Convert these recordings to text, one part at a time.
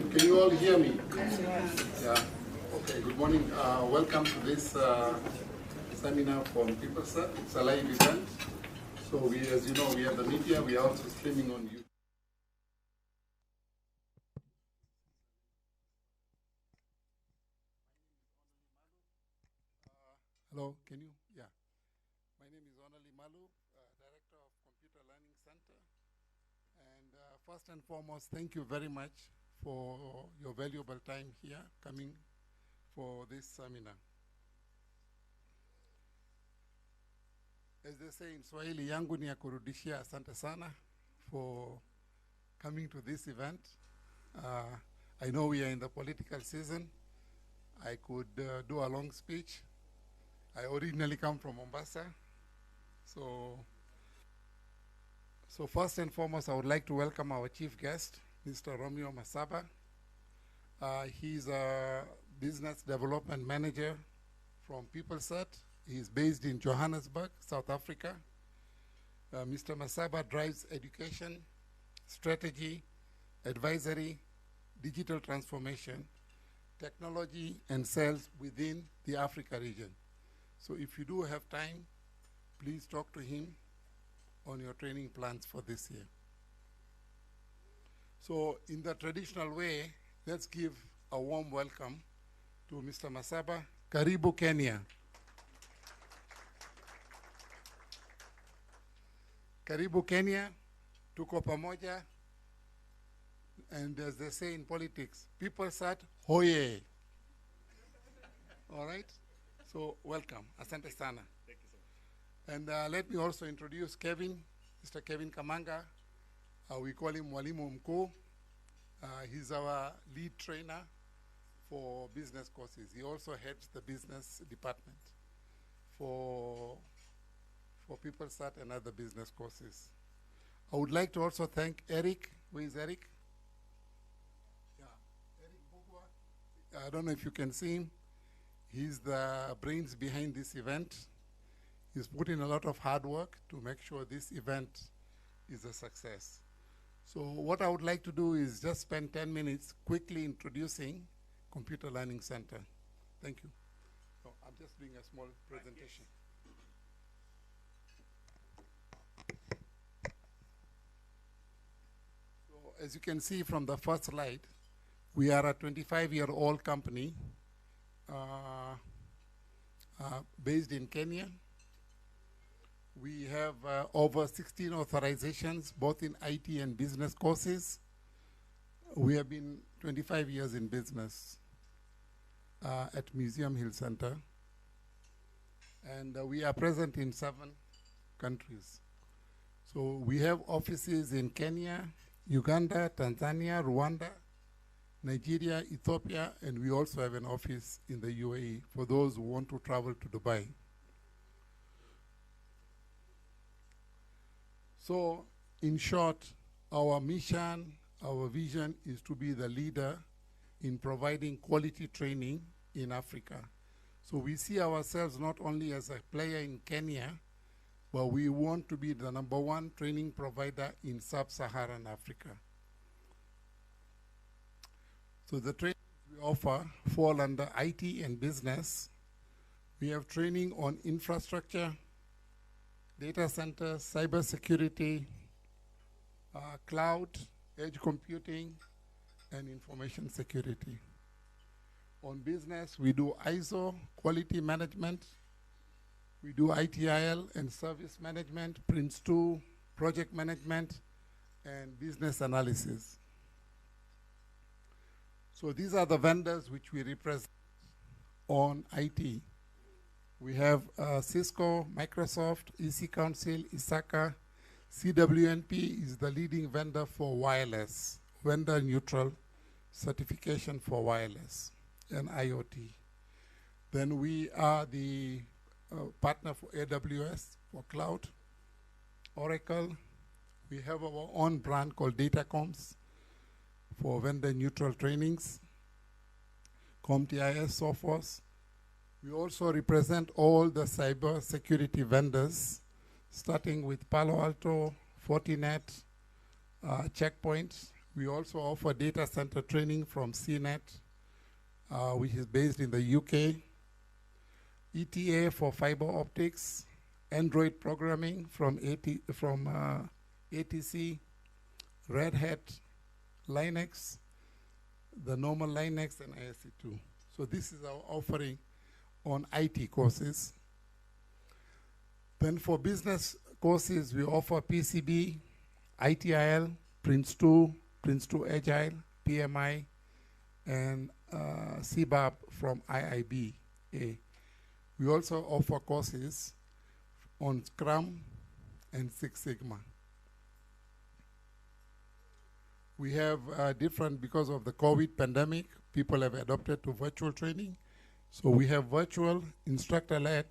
Can you all hear me? Yeah. Okay, good morning. Welcome to this seminar from PeopleCert. It's a live event. So we, as you know, we have the media. We are also streaming on YouTube. Hello, can you? Yeah. My name is Onali Malu, Director of Computer Learning Center. And first and foremost, thank you very much for your valuable time here coming for this seminar. As they say in Swahili, yangu ni ya kurudishia, asante sana for coming to this event. I know we are in the political season. I could do a long speech. I originally come from Mombasa. So first and foremost, I would like to welcome our chief guest, Mr. Romeo Masaba. He's a business development manager from PeopleCert. He's based in Johannesburg, South Africa. Mr. Masaba drives education, strategy, advisory, digital transformation, technology, and sales within the Africa region. So if you do have time, please talk to him on your training plans for this year. So in the traditional way, let's give a warm welcome to Mr. Masaba. Karibu Kenya. Karibu Kenya, tuko pamoja. And as they say in politics, PeopleCert, hoye. All right? So welcome, asante sana. Thank you so much. And let me also introduce Kevin, Mr. Kevin Kamanga. We call him Mwalimu Mkuu. He's our lead trainer for business courses. He also heads the business department for PeopleCert and other business courses. I would like to also thank Eric. Where is Eric? Yeah, Eric Bugwa. I don't know if you can see him. He's the brains behind this event. He's put in a lot of hard work to make sure this event is a success. So what I would like to do is just spend 10 minutes quickly introducing Computer Learning Center. Thank you. So I'm just doing a small presentation. So as you can see from the first slide, we are a 25-year-old company based in Kenya. We have over 16 authorizations, both in IT and business courses. We have been 25 years in business at Museum Hill Center. And we are present in 7 countries. So we have offices in Kenya, Uganda, Tanzania, Rwanda, Nigeria, Ethiopia, and we also have an office in the UAE for those who want to travel to Dubai. So, in short, our mission, our vision is to be the leader in providing quality training in Africa. So we see ourselves not only as a player in Kenya, but we want to be the #1 training provider in sub-Saharan Africa. So the training we offer fall under IT and business. We have training on infrastructure, data centers, cybersecurity, cloud, edge computing, and information security. On business, we do ISO, quality management. We do ITIL and service management, Prince2, project management, and business analysis. So these are the vendors which we represent on IT. We have Cisco, Microsoft, EC Council, ISACA. CWNP is the leading vendor for wireless, vendor neutral certification for wireless and IoT. Then we are the partner for AWS for cloud, Oracle. We have our own brand called Datacoms for vendor neutral trainings, CompTIS, Sophos. We also represent all the cyber security vendors, starting with Palo Alto, Fortinet, Checkpoint. We also offer data center training from CNET, which is based in the UK, ETA for fiber optics, Android programming from ATC, Red Hat, Linux, the normal Linux, and ISC2. So this is our offering on IT courses. Then for business courses, we offer PCB, ITIL, Prince2, Prince2 Agile, PMI, and CBAP from IIBA. We also offer courses on Scrum and Six Sigma. We have different, because of the COVID pandemic, people have adopted to virtual training. So we have virtual, instructor-led,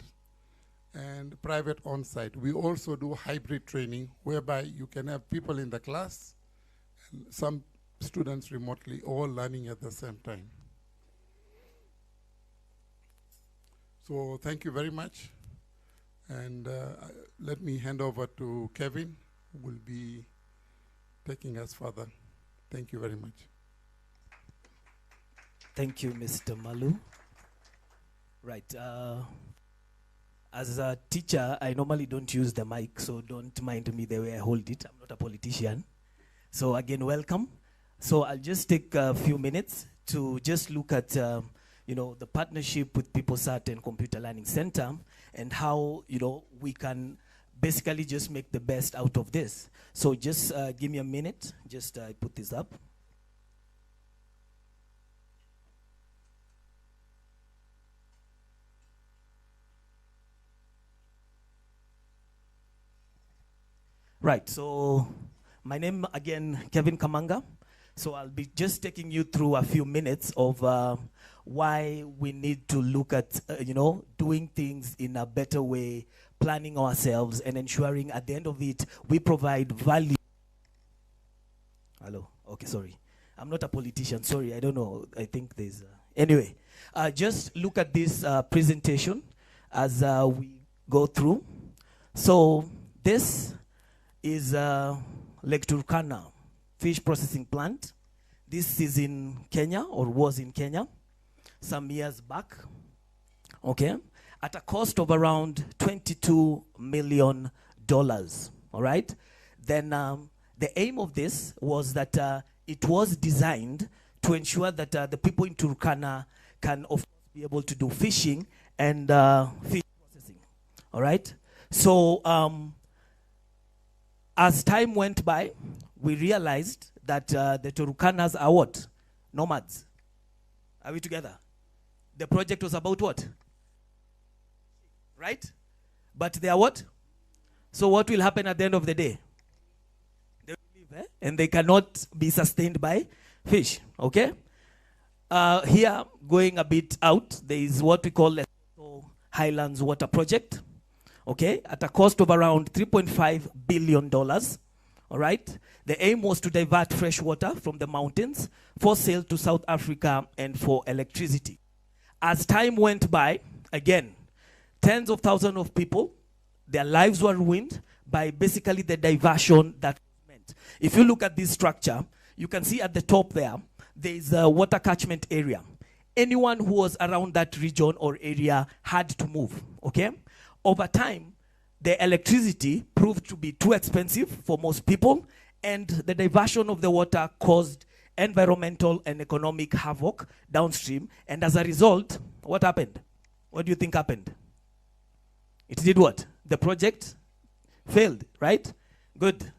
and private on-site. We also do hybrid training, whereby you can have people in the class and some students remotely, all learning at the same time. So thank you very much. And let me hand over to Kevin, who will be taking us further. Thank you very much. Thank you, Mr. Malu. Right. As a teacher, I normally don't use the mic, so don't mind me the way I hold it. I'm not a politician. So again, welcome. So I'll just take a few minutes to just look at the partnership with PeopleCert and Computer Learning Center and how we can basically just make the best out of this. So just give me a minute. Just put this up. Right, so my name again, Kevin Kamanga. So I'll be just taking you through a few minutes of why we need to look at, doing things in a better way, planning ourselves, and ensuring at the end of it, we provide value. Hello, okay, sorry. I'm not a politician, sorry, I don't know. I think there's, anyway. Just look at this presentation as we go through. So this is Lake Turkana fish processing plant. This is in Kenya, or was in Kenya, some years back, okay, at a cost of around $22 million, all right? Then the aim of this was that it was designed to ensure that the people in Turkana can, of course, be able to do fishing and fish processing, all right? So as time went by, we realized that the Turkanas are what? Nomads. Are we together? The project was about what? Right? But they are what? So what will happen at the end of the day? They will leave, and they cannot be sustained by fish, okay? Here, going a bit out, there is what we call the Highlands Water Project, okay, at a cost of around $3.5 billion, all right? The aim was to divert fresh water from the mountains for sale to South Africa and for electricity. As time went by, again, tens of thousands of people, their lives were ruined by basically the diversion that was meant. If you look at this structure, you can see at the top there is a water catchment area. Anyone who was around that region or area had to move, okay? Over time, the electricity proved to be too expensive for most people, and the diversion of the water caused environmental and economic havoc downstream. And as a result, what happened? What do you think happened? It did what? The project failed, right? Good.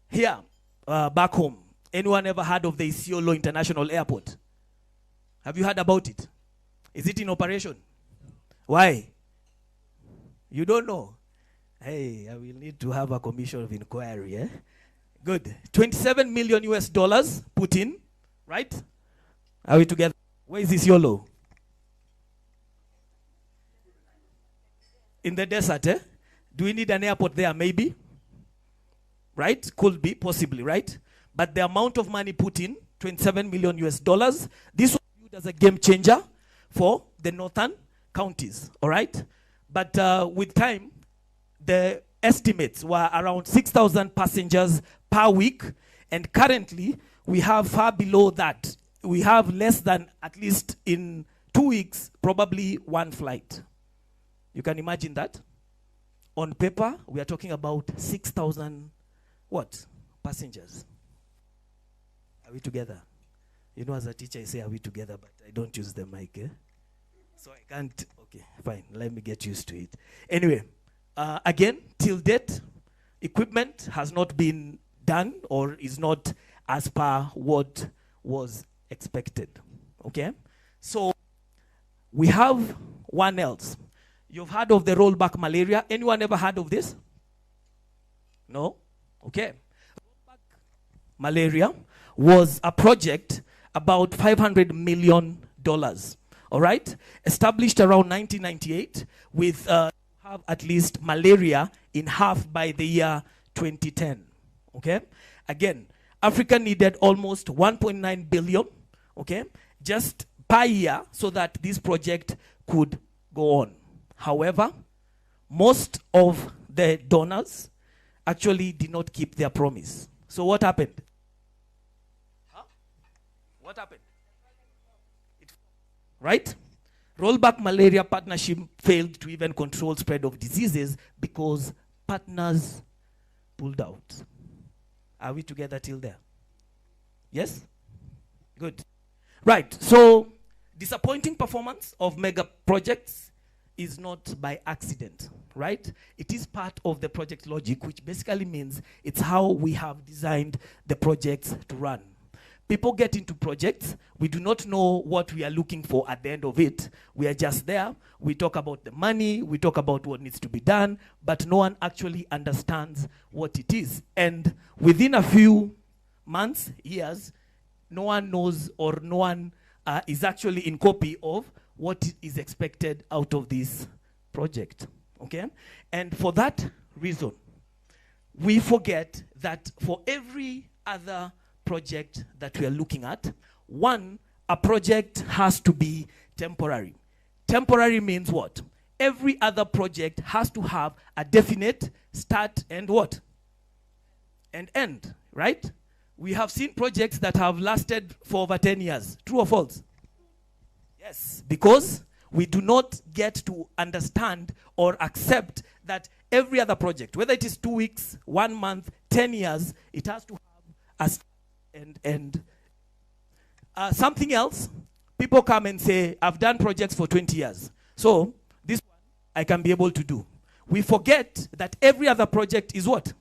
Here, back home, anyone ever heard of the Isiolo International Airport? Have you heard about it? Is it in operation? Why? You don't know? Hey, I will need to have a commission of inquiry, eh? Good. 27 million US dollars put in, right? Are we together? Where is this YOLO? In the desert, eh? Do we need an airport there? Maybe. Right? Could be, possibly, right? But the amount of money put in, 27 million US dollars, this was viewed as a game changer for the northern counties, all right? But with time, the estimates were around 6,000 passengers per week, and currently we have far below that. We have less than, at least in 2 weeks, probably 1 flight. You can imagine that? On paper, we are talking about 6,000 what? Passengers. Are we together? You know, as a teacher, I say, are we together? But I don't use the mic, eh? So I can't. Okay, fine. Let me get used to it. Anyway, again, till date, equipment has not been done or is not as per what was expected. Okay? So we have one else. You've heard of the rollback malaria. Anyone ever heard of this? No? Okay. Rollback malaria was a project about $500 million. All right? Established around 1998 with have at least malaria in half by the year 2010. Okay? Again, Africa needed almost 1.9 billion, okay, just per year so that this project could go on. However, most of the donors actually did not keep their promise. So what happened? Huh? What happened? Right? Rollback Malaria Partnership failed to even control spread of diseases because partners pulled out. Are we together till there? Yes? Good. Right. So, disappointing performance of mega projects is not by accident, right? It is part of the project logic, which basically means it's how we have designed the projects to run. People get into projects, we do not know what we are looking for at the end of it. We are just there, we talk about the money, we talk about what needs to be done, but no one actually understands what it is. And within a few months, years, no one knows or no one is actually in copy of what is expected out of this project, okay? And for that reason, we forget that for every other project that we are looking at, one, a project has to be temporary. Temporary means what? Every other project has to have a definite start and what? And end, right? We have seen projects that have lasted for over 10 years. True or false? Yes, because we do not get to understand or accept that every other project, whether it is 2 weeks, 1 month, 10 years, it has to have a start and end. Something else, people come and say, I've done projects for 20 years. So this one I can be able to do. We forget that every other project is what?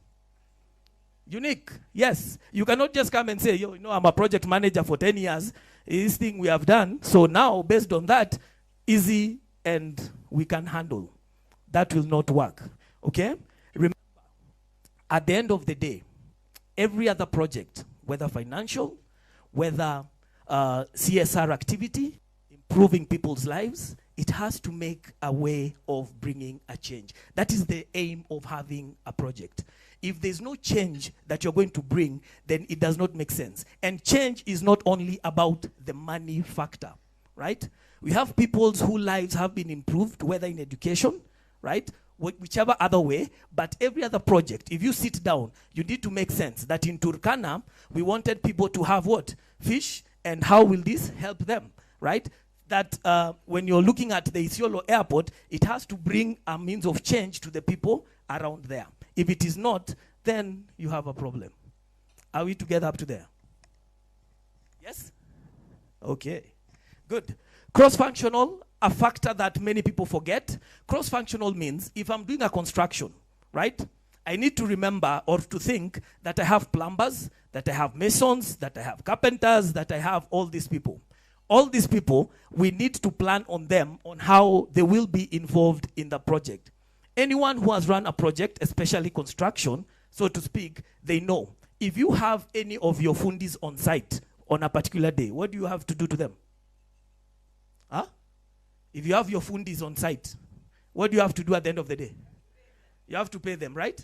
Unique. Yes. You cannot just come and say, yo, you know, I'm a project manager for 10 years. This thing we have done. So now, based on that, easy and we can handle. That will not work. Okay? Remember, at the end of the day, every other project, whether financial, whether CSR activity, improving people's lives, it has to make a way of bringing a change. That is the aim of having a project. If there's no change that you're going to bring, then it does not make sense. And change is not only about the money factor, right? We have people's whose lives have been improved, whether in education, right? Whichever other way, but every other project, if you sit down, you need to make sense that in Turkana, we wanted people to have what? Fish, and how will this help them, right? That when you're looking at the Isiolo airport, it has to bring a means of change to the people around there. If it is not, then you have a problem. Are we together up to there? Yes? Okay, good. Cross-functional, a factor that many people forget. Cross-functional means if I'm doing a construction, right? I need to remember or to think that I have plumbers, that I have masons, that I have carpenters, that I have all these people. All these people, we need to plan on them on how they will be involved in the project. Anyone who has run a project, especially construction, so to speak, they know. If you have any of your fundis on site on a particular day, what do you have to do to them? Huh? If you have your fundis on site, what do you have to do at the end of the day? You have to pay them, right?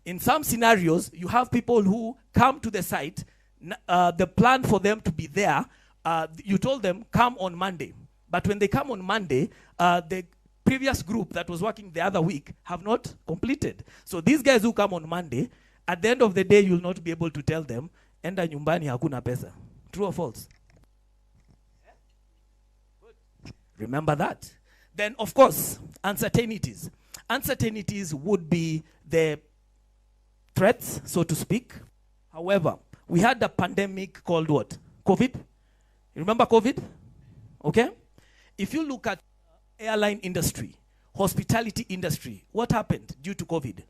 In some scenarios, you have people who come to the site, the plan for them to be there, you told them, come on Monday. But when they come on Monday, the previous group that was working the other week have not completed. So these guys who come on Monday, at the end of the day, you'll not be able to tell them, enda nyumbani hakuna pesa. True or false? Remember that. Then, of course, uncertainties. Uncertainties would be the threats, so to speak. However, we had a pandemic called what? COVID. You remember COVID? Okay? If you look at airline industry, hospitality industry, what happened due to COVID?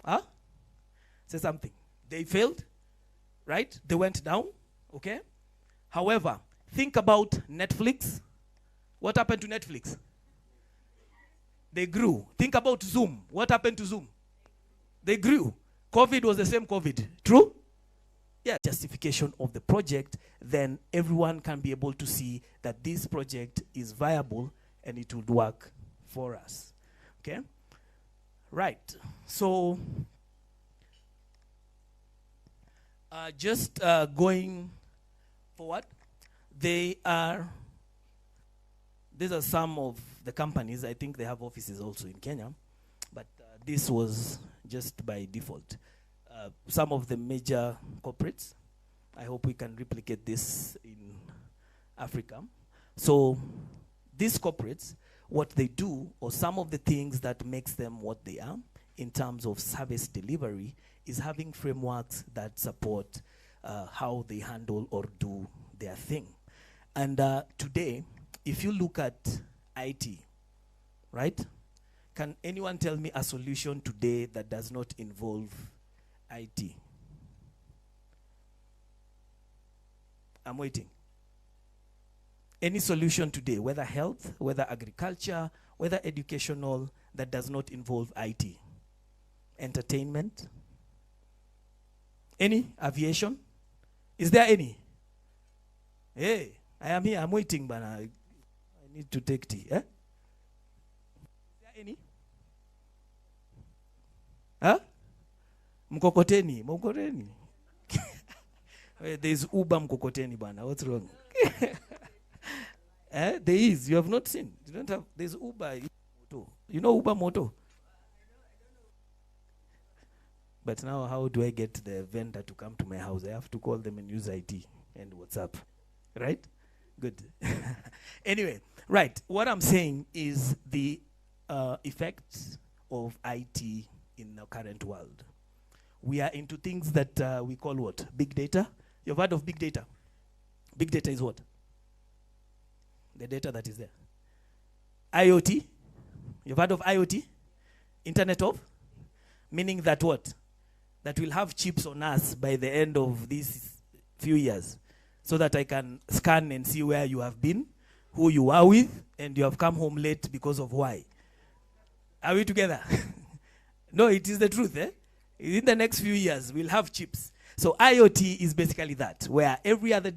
Huh? Say something. They failed, right? They went down, okay? However, think about Netflix. What happened to Netflix? They grew. Think about Zoom. What happened to Zoom? They grew. COVID was the same COVID. True? Yeah. Justification of the project, then everyone can be able to see that this project is viable and it would work for us. Okay? Right. So, just going forward, these are some of the companies. I think they have offices also in Kenya, but this was just by default. Some of the major corporates. I hope we can replicate this in Africa. So these corporates, what they do, or some of the things that makes them what they are in terms of service delivery, is having frameworks that support how they handle or do their thing. And today, if you look at IT, right? Can anyone tell me a solution today that does not involve IT? I'm waiting. Any solution today, whether health, whether agriculture, whether educational, that does not involve IT? Entertainment? Any? Aviation? Is there any? Hey, I am here, I'm waiting, but I need to take tea. Eh? Is there any? Huh? Mkokoteni. There's Uber Mkokoteni, bana. What's wrong? There is. You have not seen. You don't have. There's Uber Moto. You know Uber Moto? But now, how do I get the vendor to come to my house? I have to call them and use IT and WhatsApp. Right? Good. Anyway, right. What I'm saying is the effects of IT in the current world. We are into things that we call what? Big data. You've heard of big data? Big data is what? The data that is there. IoT. You've heard of IoT? Internet of? Meaning that what? That we'll have chips on us by the end of these few years, so that I can scan and see where you have been, who you are with, and you have come home late because of why. Are we together? No, it is the truth. In the next few years, we'll have chips. So IoT is basically that, where every other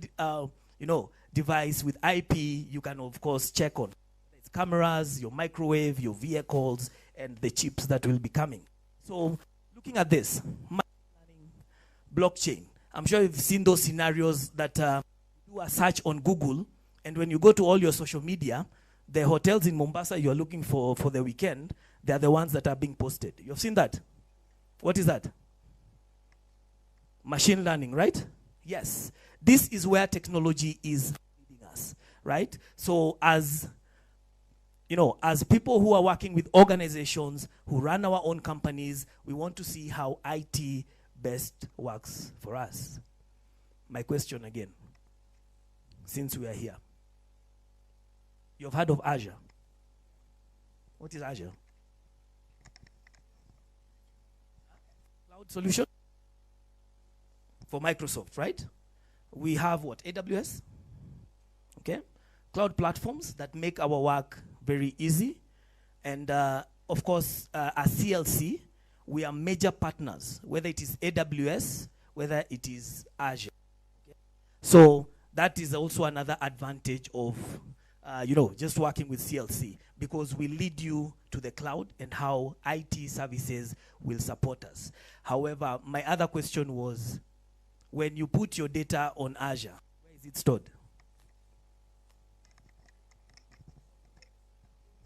device with IP, you can, of course, check on. It's cameras, your microwave, your vehicles, and the chips that will be coming. So looking at this, blockchain. I'm sure you've seen those scenarios that do a search on Google, and when you go to all your social media, the hotels in Mombasa you're looking for the weekend, they're the ones that are being posted. You've seen that? What is that? Machine learning, right? Yes. This is where technology is leading us, right? So as people who are working with organizations who run our own companies, we want to see how IT best works for us. My question again, since we are here. You've heard of Azure. What is Azure? Cloud solution for Microsoft, right? We have what? AWS? Okay. Cloud platforms that make our work very easy. And of course, as CLC, we are major partners, whether it is AWS, whether it is Azure. Okay? So that is also another advantage of just working with CLC, because we lead you to the cloud and how IT services will support us. However, my other question was, when you put your data on Azure, where is it stored?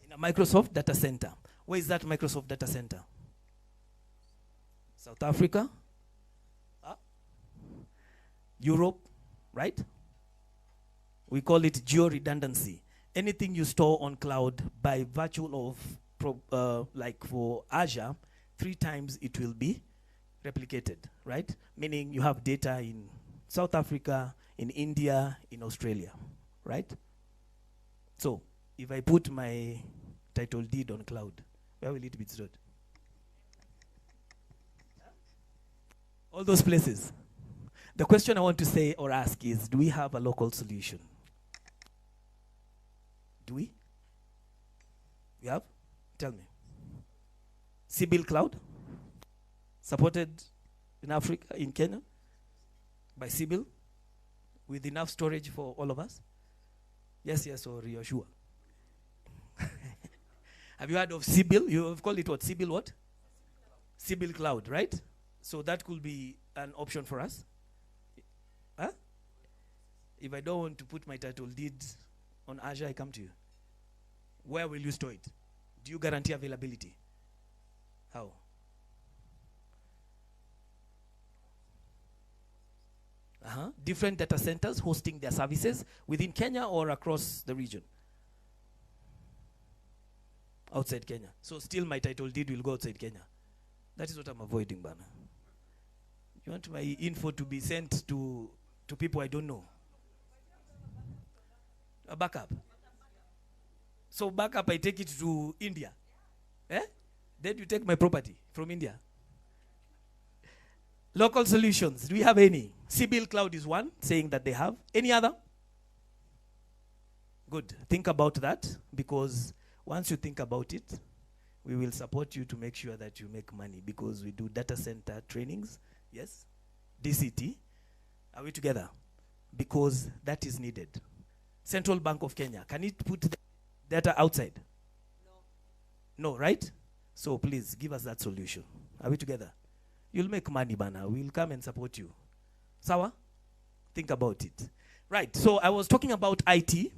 In a Microsoft data center. Where is that Microsoft data center? South Africa? Huh? Europe, right? We call it geo-redundancy. Anything you store on cloud by virtue of, like for Azure, 3 times it will be replicated, right? Meaning you have data in South Africa, in India, in Australia, right? So if I put my title deed on cloud, where will it be stored? All those places. The question I want to say or ask is, do we have a local solution? Do we? We have? Tell me. Sibyl Cloud? Supported in Africa, in Kenya? By Sibyl? With enough storage for all of us? Yes, yes, or you're sure? Have you heard of Sibyl? You have called it what? Sibyl what? Sibyl Cloud, right? So that could be an option for us. Huh? If I don't want to put my title deed on Azure, I come to you. Where will you store it? Do you guarantee availability? How? Different data centers hosting their services within Kenya or across the region? Outside Kenya. So still my title deed will go outside Kenya. That is what I'm avoiding, Bana. You want my info to be sent to people I don't know? A backup. So backup, I take it to India. Eh? Then you take my property from India. Local solutions, do we have any? Sibyl Cloud is one, saying that they have. Any other? Good. Think about that, because once you think about it, we will support you to make sure that you make money, because we do data center trainings. Yes? DCT. Are we together? Because that is needed. Central Bank of Kenya, can it put the data outside? No. No, right? So please, give us that solution. Are we together? You'll make money, Bana. We'll come and support you. Sawa? Think about it. Right, so I was talking about IT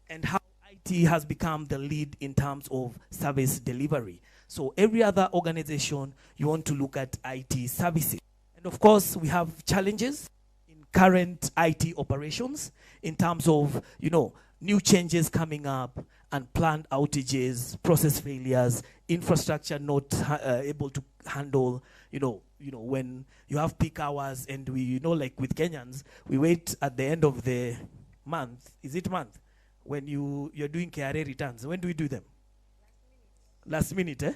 and how IT has become the lead in terms of service delivery. So every other organization, you want to look at IT services. And of course, we have challenges in current IT operations in terms of, new changes coming up, unplanned outages, process failures, infrastructure not able to handle, when you have peak hours, and we, like with Kenyans, we wait at the end of the month. Is it month? When you're doing KRA returns. When do we do them? Last minute, eh?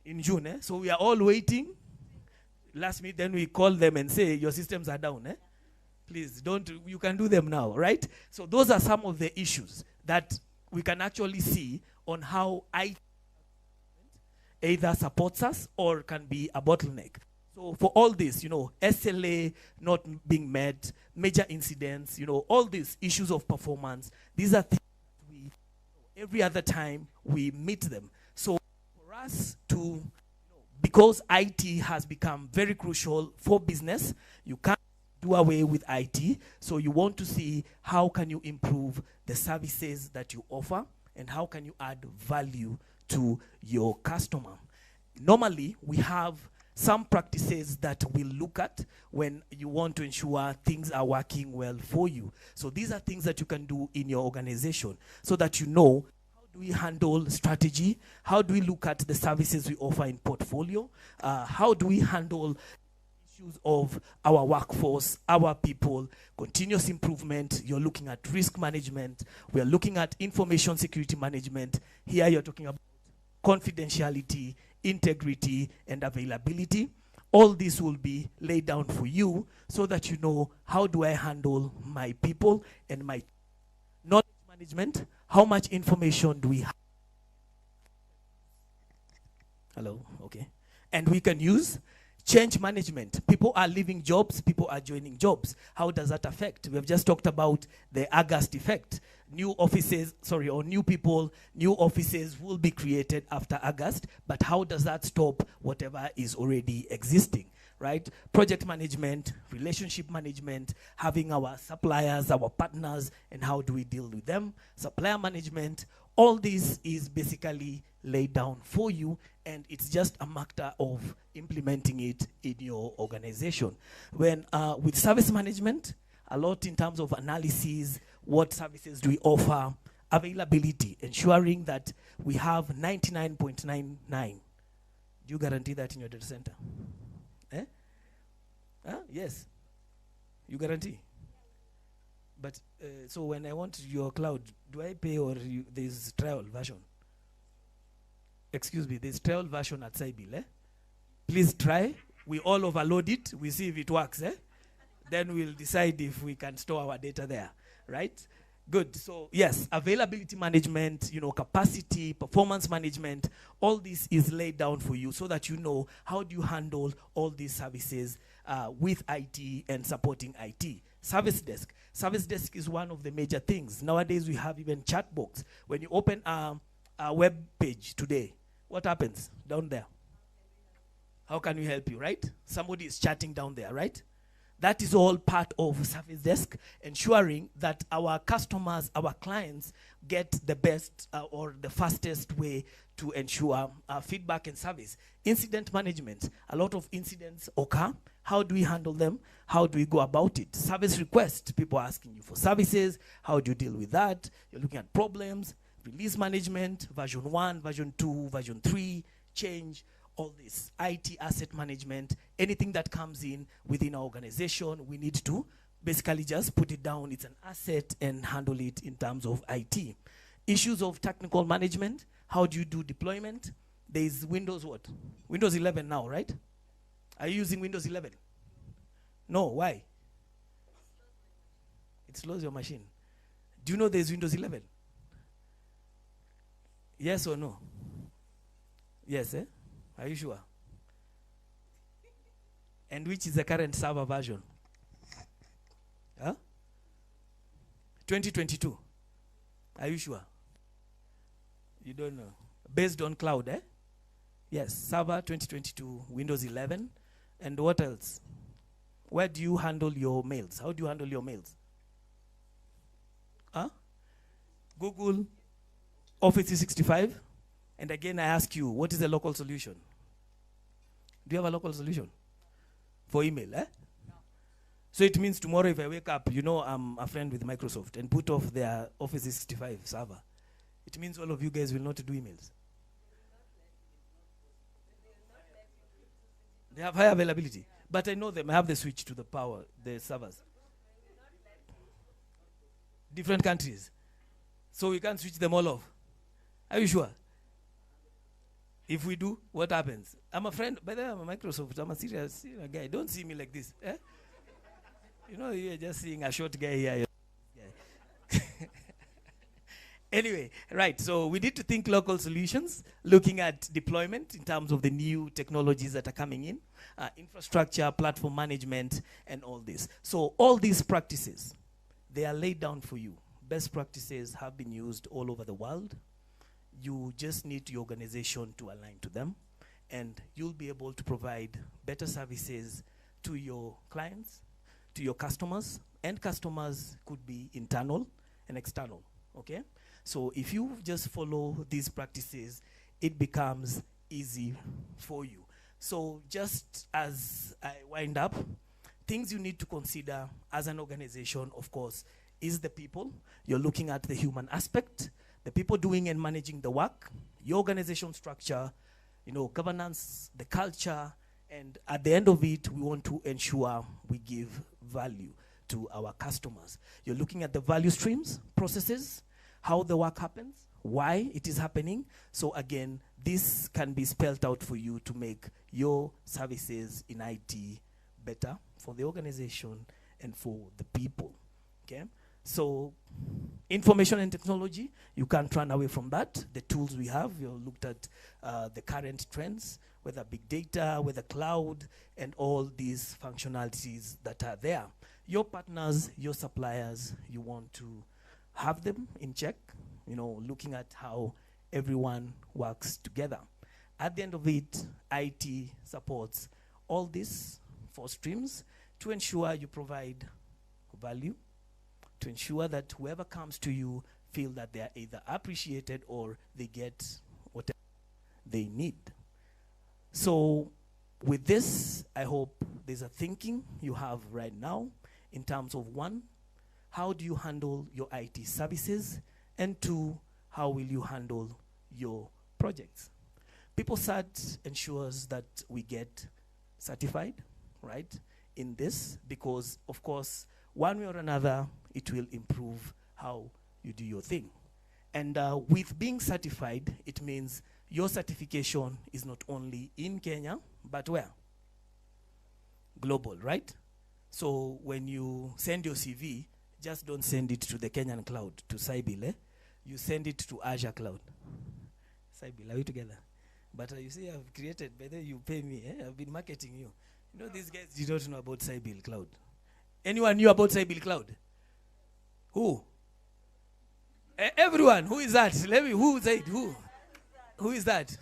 In June, eh? So we are all waiting. Last minute, then we call them and say, your systems are down, eh? Please, you can do them now, right? So those are some of the issues that we can actually see on how IT either supports us or can be a bottleneck. So for all this, SLA not being met, major incidents, all these issues of performance, these are things that every other time we meet them. So for us to, because IT has become very crucial for business, you can't do away with IT. So you want to see how can you improve the services that you offer and how can you add value to your customer. Normally, we have some practices that we'll look at when you want to ensure things are working well for you. So these are things that you can do in your organization so that how do we handle strategy? How do we look at the services we offer in portfolio? How do we handle issues of our workforce, our people, continuous improvement? You're looking at risk management. We are looking at information security management. Here you're talking about confidentiality, integrity, and availability. All this will be laid down for you so that you know, how do I handle my people and my knowledge management? How much information do we have? Hello, okay. And we can use change management. People are leaving jobs, people are joining jobs. How does that affect? We have just talked about the August effect. New offices, or new people, new offices will be created after August, but how does that stop whatever is already existing, right? Project management, relationship management, having our suppliers, our partners, and how do we deal with them? Supplier management, all this is basically laid down for you, and it's just a matter of implementing it in your organization. When with service management, a lot in terms of analysis, what services do we offer, availability, ensuring that we have 99.99. Do you guarantee that in your data center? Eh? Yes. You guarantee? But so when I want your cloud, do I pay, or there's trial version? Excuse me, there's trial version at Cybil, eh? Please try. We all overload it. We see if it works, eh? Then we'll decide if we can store our data there, right? Good. So yes, availability management, capacity, performance management, all this is laid down for you so that you know how do you handle all these services with IT and supporting IT. Service desk. Service desk is one of the major things. Nowadays we have even chat box. When you open a web page today, what happens down there? How can we help you, right? Somebody is chatting down there, right? That is all part of service desk, ensuring that our customers, our clients get the best or the fastest way to ensure feedback and service. Incident management. A lot of incidents occur. How do we handle them? How do we go about it? Service request. People are asking you for services. How do you deal with that? You're looking at problems, release management, version 1, version 2, version 3, change. All this, IT asset management, anything that comes in within our organization, we need to basically just put it down. It's an asset and handle it in terms of IT. Issues of technical management, how do you do deployment? There is Windows what? Windows 11 now, right? Are you using Windows 11? No, why? It slows your machine. Do you know there's Windows 11? Yes or no? Yes, eh? Are you sure? And which is the current server version? 2022. Are you sure? You don't know. Based on cloud, eh? Yes, server 2022, Windows 11. And what else? Where do you handle your mails? How do you handle your mails? Google, Office 365. And again, I ask you, what is the local solution? Do you have a local solution for email, eh? No. So it means tomorrow if I wake up, I'm a friend with Microsoft and put off their Office 365 server. It means all of you guys will not do emails. They have high availability. But I know them. I have the switch to the power, the servers. Different countries. So we can't switch them all off. Are you sure? If we do, what happens? I'm a friend, by the way, I'm a Microsoft. I'm a serious guy. Don't see me like this. Eh? You're just seeing a short guy here. Anyway, right. So we need to think local solutions, looking at deployment in terms of the new technologies that are coming in, infrastructure, platform management, and all this. So all these practices, they are laid down for you. Best practices have been used all over the world. You just need your organization to align to them, and you'll be able to provide better services to your clients, to your customers, and customers could be internal and external, okay? So if you just follow these practices, it becomes easy for you. So just as I wind up, things you need to consider as an organization, of course, is the people. You're looking at the human aspect, the people doing and managing the work, your organization structure, governance, the culture, and at the end of it, we want to ensure we give value to our customers. You're looking at the value streams, processes, how the work happens, why it is happening. So again, this can be spelled out for you to make your services in IT better for the organization and for the people, okay? So information and technology, you can't run away from that. The tools we have, we looked at the current trends, whether big data, whether cloud, and all these functionalities that are there. Your partners, your suppliers, you want to have them in check, looking at how everyone works together. At the end of it, IT supports all these 4 streams to ensure you provide value, to ensure that whoever comes to you feel that they are either appreciated or they get whatever they need. So with this, I hope there's a thinking you have right now in terms of, one, how do you handle your IT services? And two, how will you handle your projects? PeopleCert ensures that we get certified, right, in this, because, of course, one way or another, it will improve how you do your thing. And with being certified, it means your certification is not only in Kenya, but where? Global, right? So when you send your CV, just don't send it to the Kenyan cloud, to Sybil, eh? You send it to Azure cloud. Sybil, are we together? But you see, I've created, by the way, you pay me, eh? I've been marketing you. You know, these guys did not know about Sybil cloud. Anyone knew about Sybil cloud? Who? Everyone. Who is that? Let me, who said, who? Who is that?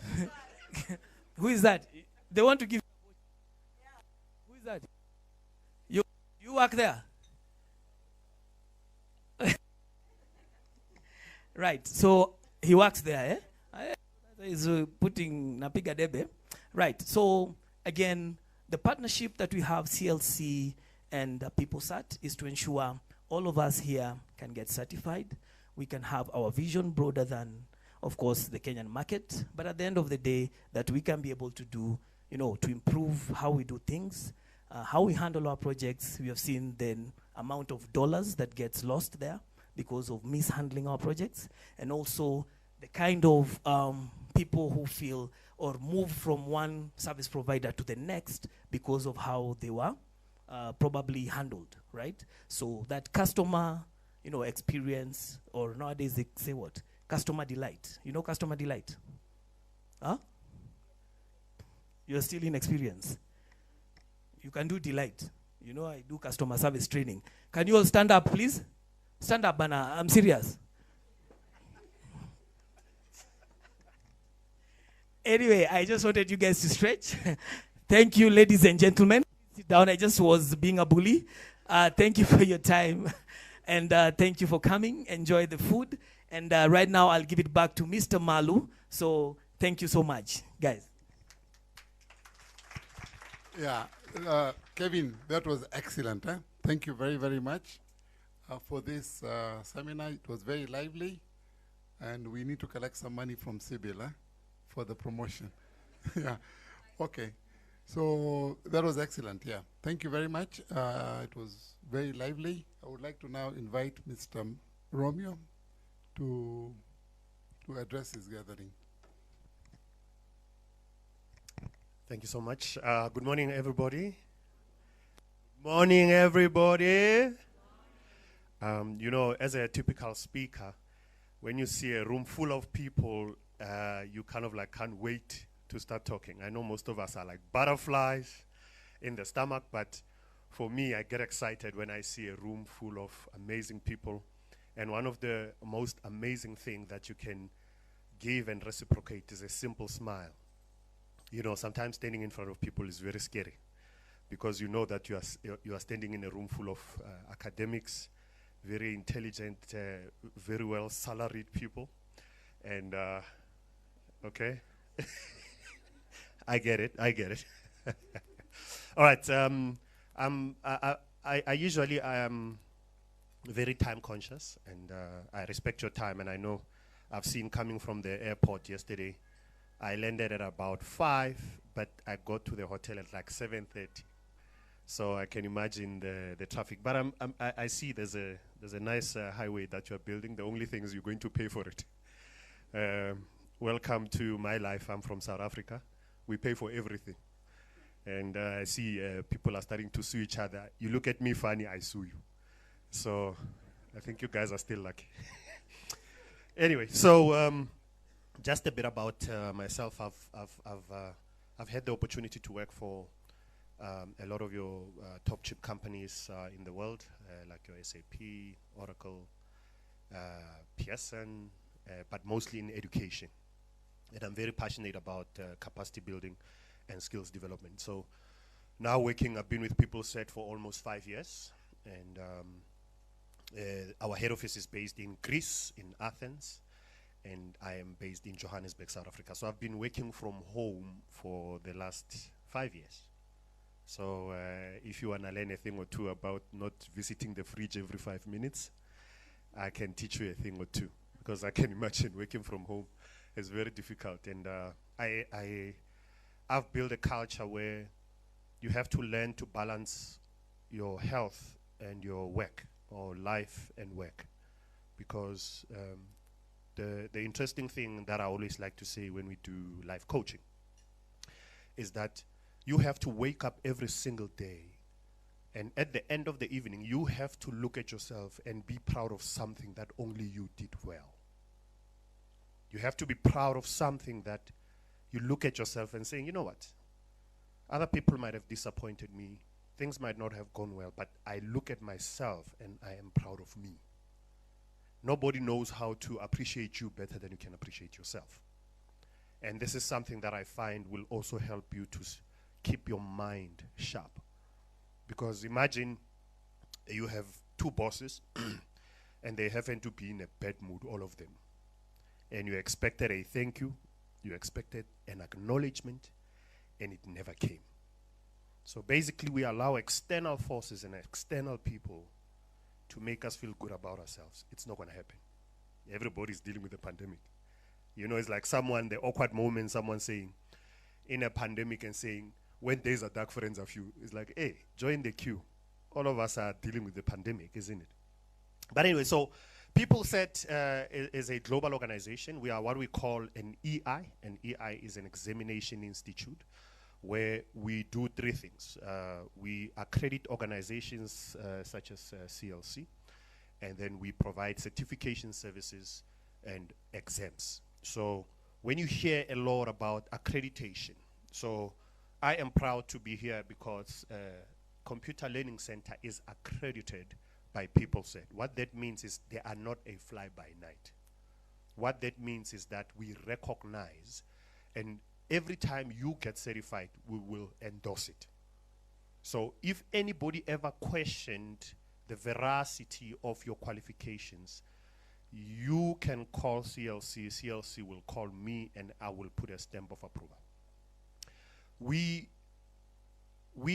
Who is that? They want to give. Who is that? You work there? Right. So he works there, eh? He's putting napiga debe. Right. So again, the partnership that we have, CLC and PeopleCert, is to ensure all of us here can get certified. We can have our vision broader than, of course, the Kenyan market. But at the end of the day, that we can be able to do, you know, to improve how we do things, how we handle our projects. We have seen the amount of dollars that gets lost there because of mishandling our projects, and also the kind of people who feel or move from one service provider to the next because of how they were probably handled, right? So that customer, you know, experience, or nowadays they say what? Customer delight. You know customer delight? Huh? You're still in experience. You can do delight. You know, I do customer service training. Can you all stand up, please? Stand up, Bana. I'm serious. Anyway, I just wanted you guys to stretch. Thank you, ladies and gentlemen. Sit down. I just was being a bully. Thank you for your time. And thank you for coming. Enjoy the food. And right now, I'll give it back to Mr. Malu. So thank you so much, guys. Yeah, Kevin, that was excellent. Eh? Thank you very, very much for this seminar. It was very lively. And we need to collect some money from Sibyl for the promotion. Yeah, okay. So that was excellent, yeah. Thank you very much. It was very lively. I would like to now invite Mr. Romeo to address his gathering. Thank you so much. Good morning, everybody. Morning, everybody. You know, as a typical speaker, when you see a room full of people, you kind of like can't wait to start talking. I know most of us are like butterflies in the stomach, but for me, I get excited when I see a room full of amazing people. And one of the most amazing things that you can give and reciprocate is a simple smile. You know, sometimes standing in front of people is very scary because you know that you are standing in a room full of academics, very intelligent, very well salaried people. And, okay. I get it. All right. I usually am very time conscious, and I respect your time. And I know I've seen coming from the airport yesterday, I landed at about 5, but I got to the hotel at like 7:30. So I can imagine the traffic. But I see there's a nice highway that you're building. The only thing is you're going to pay for it. Welcome to my life. I'm from South Africa. We pay for everything. And I see people are starting to sue each other. You look at me funny, I sue you. So I think you guys are still lucky. Anyway, so just a bit about myself. I've had the opportunity to work for a lot of your top chip companies in the world, like your SAP, Oracle, Pearson, but mostly in education. And I'm very passionate about capacity building and skills development. So now I've been with PeopleCert for almost 5 years. And our head office is based in Greece, in Athens. and I am based in Johannesburg, South Africa. So I've been working from home for the last 5 years. So if you want to learn a thing or two about not visiting the fridge every 5 minutes, I can teach you a thing or two, because I can imagine working from home is very difficult. And I've built a culture where you have to learn to balance your health and your work, or life and work. Because the interesting thing that I always like to say when we do life coaching is that you have to wake up every single day, and at the end of the evening, you have to look at yourself and be proud of something that only you did well. You have to be proud of something that you look at yourself and saying, you know what? Other people might have disappointed me. Things might not have gone well, but I look at myself and I am proud of me. Nobody knows how to appreciate you better than you can appreciate yourself. And this is something that I find will also help you to keep your mind sharp. Because imagine you have two bosses and they happen to be in a bad mood, all of them. And you expected a thank you, you expected an acknowledgement, and it never came. So basically we allow external forces and external people to make us feel good about ourselves. It's not going to happen. Everybody's dealing with the pandemic. You know, it's like the awkward moment, someone saying, in a pandemic and saying, when days are dark, friends are few. It's like, hey, join the queue. All of us are dealing with the pandemic, isn't it? But anyway, so PeopleCert is a global organization. We are what we call an EI. An EI is an examination institute where we do three things. We accredit organizations such as CLC, and then we provide certification services and exams. So when you hear a lot about accreditation, so I am proud to be here because Computer Learning Center is accredited by PeopleCert. What that means is they are not a fly-by-night. What that means is that we recognize, and every time you get certified, we will endorse it. So if anybody ever questioned the veracity of your qualifications, you can call CLC. CLC will call me, and I will put a stamp of approval. We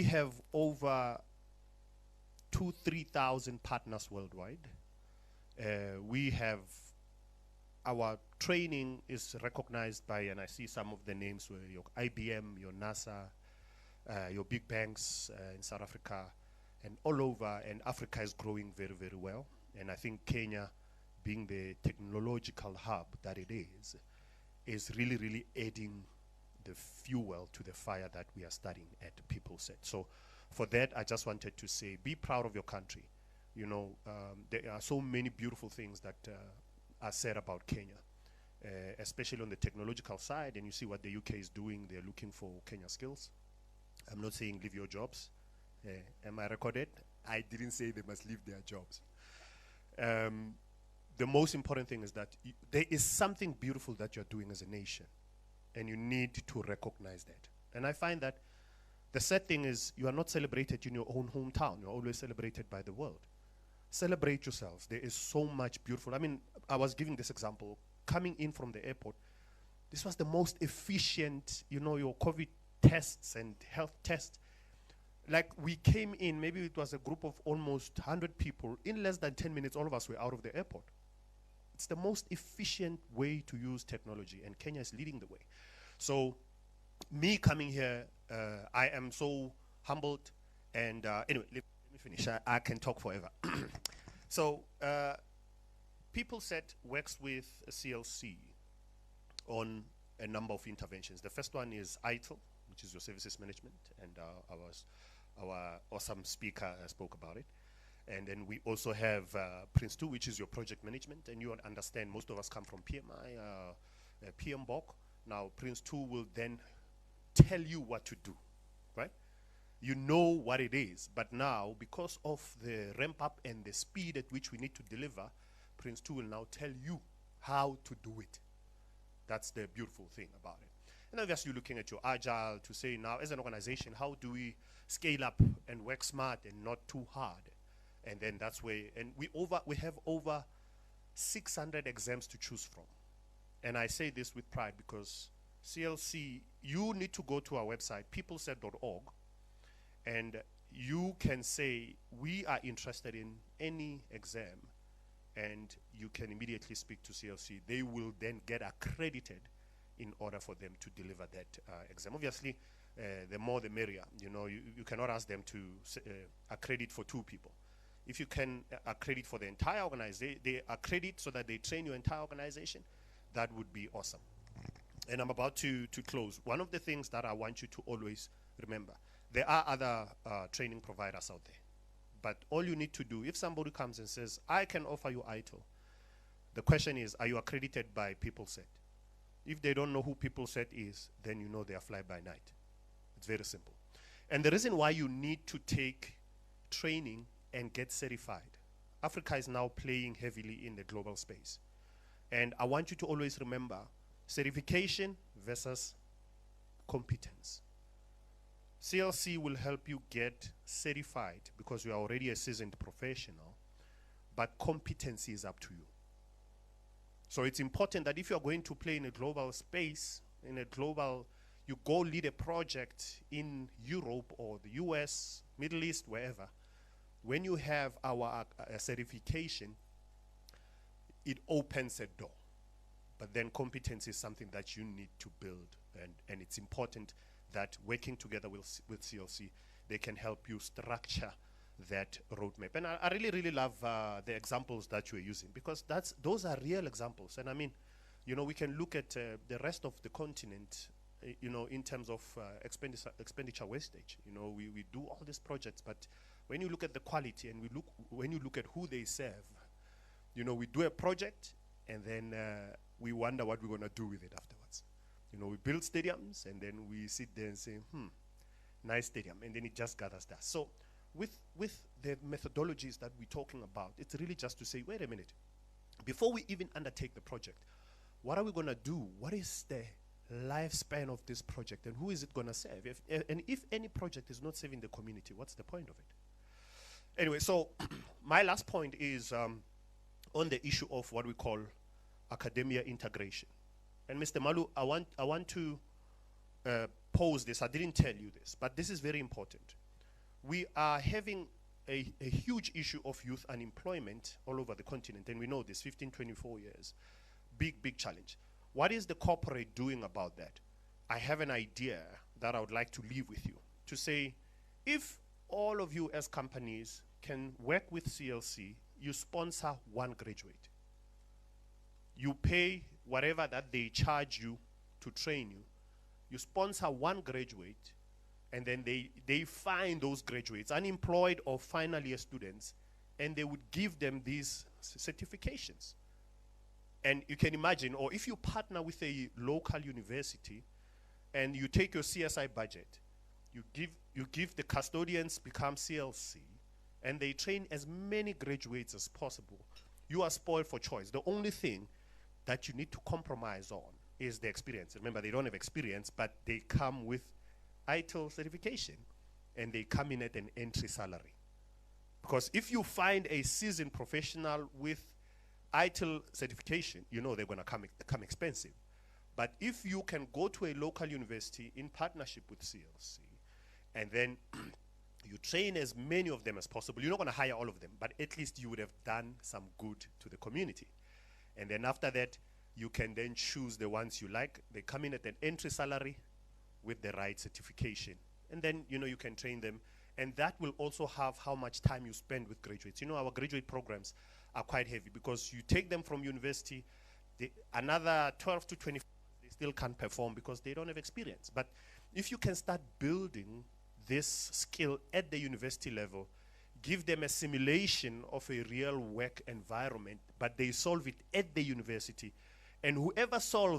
have over 2,000-3,000 partners worldwide. We have our training is recognized by, and I see some of the names where your IBM, your NASA, your big banks in South Africa, and all over. And Africa is growing very, very well. And I think Kenya, being the technological hub that it is really, really adding the fuel to the fire that we are starting at PeopleCert. So for that, I just wanted to say, be proud of your country. You know, there are so many beautiful things that are said about Kenya, especially on the technological side. And you see what the UK is doing. They're looking for Kenya skills. I'm not saying leave your jobs. Am I recorded? I didn't say they must leave their jobs. The most important thing is that there is something beautiful that you're doing as a nation, and you need to recognize that. And I find that the sad thing is you are not celebrated in your own hometown. You're always celebrated by the world. Celebrate yourselves. There is so much beautiful. I mean, I was giving this example. Coming in from the airport, this was the most efficient, you know, your COVID tests and health tests. Like we came in, maybe it was a group of almost 100 people. In less than 10 minutes, all of us were out of the airport. It's the most efficient way to use technology, and Kenya is leading the way. So me coming here, I am so humbled. And anyway, let me finish. I can talk forever. So PeopleCert works with CLC on a number of interventions. The first one is ITIL, which is your services management, and our awesome speaker spoke about it. And then we also have Prince 2, which is your project management. And you understand most of us come from PMI, PMBOK. Now Prince 2 will then tell you what to do, right? You know what it is. But now, because of the ramp up and the speed at which we need to deliver, Prince 2 will now tell you how to do it. That's the beautiful thing about it. And obviously you're looking at your agile to say now as an organization, how do we scale up and work smart and not too hard? And then that's where, and we have over 600 exams to choose from. and I say this with pride because CLC, you need to go to our website, PeopleCert.org, and you can say, we are interested in any exam, and you can immediately speak to CLC. They will then get accredited in order for them to deliver that exam. Obviously, the more the merrier. You know, you cannot ask them to accredit for 2 people. If you can accredit for the entire organization, they accredit so that they train your entire organization, that would be awesome. And I'm about to close. One of the things that I want you to always remember, there are other training providers out there. But all you need to do, if somebody comes and says, I can offer you ITIL, the question is, are you accredited by PeopleCert? If they don't know who PeopleCert is, then you know they are fly by night. It's very simple. And the reason why you need to take training and get certified, Africa is now playing heavily in the global space. And I want you to always remember certification versus competence. CLC will help you get certified because you are already a seasoned professional, but competency is up to you. So it's important that if you're going to play in a global space, you go lead a project in Europe or the US, Middle East, wherever, when you have our certification, it opens a door. But then competence is something that you need to build, and it's important that working together with CLC, they can help you structure that roadmap. And I really, really love the examples that you're using, because those are real examples. And I mean, you know, we can look at the rest of the continent, you know, in terms of expenditure wastage. You know, we do all these projects, but when you look at the quality and when you look at who they serve, you know, we do a project and then we wonder what we're going to do with it afterwards. You know, we build stadiums and then we sit there and say, nice stadium, and then it just gathers dust. So with the methodologies that we're talking about, it's really just to say, wait a minute, before we even undertake the project, what are we going to do? What is the lifespan of this project, and who is it going to serve? And if any project is not serving the community, what's the point of it? Anyway, so my last point is on the issue of what we call academia integration. And Mr. Malu, I want to pose this. I didn't tell you this, but this is very important. We are having a huge issue of youth unemployment all over the continent, and we know this, 15, 24 years. Big challenge. What is the corporate doing about that? I have an idea that I would like to leave with you, to say, if all of you as companies can work with CLC, you sponsor 1 graduate. You pay whatever that they charge you to train you. You sponsor 1 graduate, and then they find those graduates, unemployed or final year students, and they would give them these certifications. And you can imagine, or if you partner with a local university and you take your CSI budget, you give the custodians become CLC, and they train as many graduates as possible. You are spoiled for choice. The only thing that you need to compromise on is the experience. Remember, they don't have experience, but they come with ITIL certification, and they come in at an entry salary. Because if you find a seasoned professional with ITIL certification, you know they're going to come expensive. But if you can go to a local university in partnership with CLC, and then you train as many of them as possible, you're not going to hire all of them, but at least you would have done some good to the community. And then after that, you can then choose the ones you like. They come in at an entry salary with the right certification. And then, you know, you can train them. And that will also have how much time you spend with graduates. You know, our graduate programs are quite heavy because you take them from university, another 12 to 24, they still can't perform because they don't have experience. But if you can start building this skill at the university level, give them a simulation of a real work environment, but they solve it at the university, and whoever solves